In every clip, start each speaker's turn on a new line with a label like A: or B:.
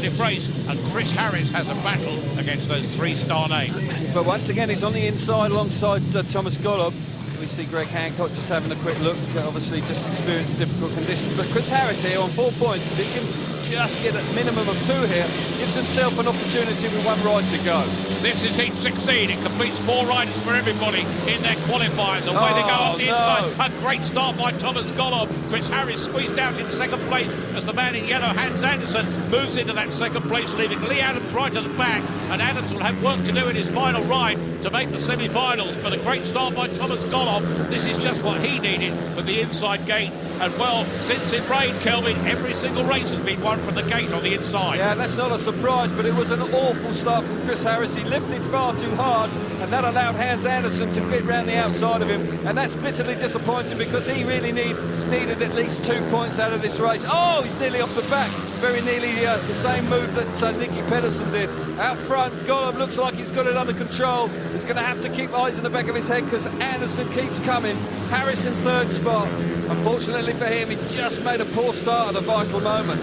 A: competitive race, and Chris Harris has a battle against those three-star names.
B: But once again, he's on the inside alongside Thomas Golob. We see Greg Hancock just having a quick look, obviously just experienced difficult conditions. But Chris Harris here on 4 points, if he can just get a minimum of 2 here, gives himself an opportunity with 1 ride to go.
A: This is heat 16. It completes 4 riders for everybody in their qualifiers. Away they go up the inside. A great start by Thomas Golob. Chris Harris squeezed out in second place as the man in yellow, Hans Andersen, moves into that second place, leaving Lee Adams right at the back. And Adams will have work to do in his final ride to make the semi-finals. But a great start by Thomas Golob. This is just what he needed for the inside gate. And well, since it rained, Kelvin, every single race has been won from the gate on the inside.
B: Yeah, that's not a surprise, but it was an awful start from Chris Harris. He lifted far too hard, and that allowed Hans Andersen to get round the outside of him. And that's bitterly disappointing because he really needed at least 2 points out of this race. Oh, he's nearly off the back. Very nearly the same move that Nicky Pedersen did. Out front, Golob looks like he's got it under control. He's going to have to keep eyes in the back of his head because Andersen keeps coming. Harris in 3rd spot. Unfortunately for him, he just made a poor start at a vital moment.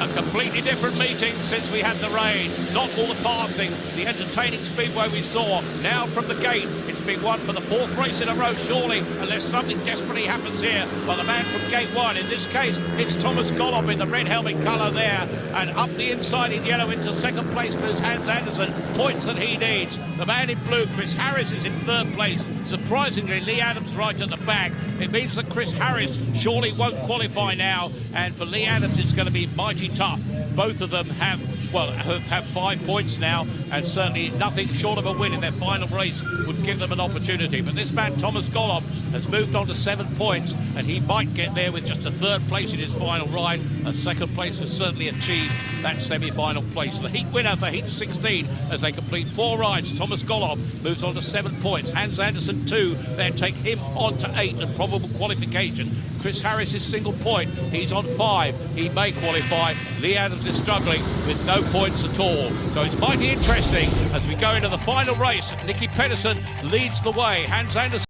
A: A completely different meeting since we had the rain. Not all the passing, the entertaining speedway we saw. Now from the gate, it's been won for the 4th race in a row, surely, unless something desperately happens here by the man from gate 1. In this case, it's Thomas Golob in the red helmet colour there, and up the inside in yellow into second place moves Hans Andersen, points that he needs. The man in blue, Chris Harris, is in 3rd place. Surprisingly, Lee Adams right at the back. It means that Chris Harris surely won't qualify now, and for Lee Adams it's going to be mighty tough. Both of them have 5 points now, and certainly nothing short of a win in their final race would give them an opportunity. But this man, Thomas Golob, has moved on to 7 points, and he might get there with just a 3rd place in his final ride. A 2nd place has certainly achieved that semi-final place. The heat winner for heat 16 as they complete 4 rides. Thomas Golob moves on to 7 points. Hans Andersen 2, then take him on to 8 and probable qualification. Chris Harris is single point, he's on 5, he may qualify. Lee Adams is struggling with no points at all. So it's mighty interesting as we go into the final race. Nicky Pedersen leads the way. Hans Andersen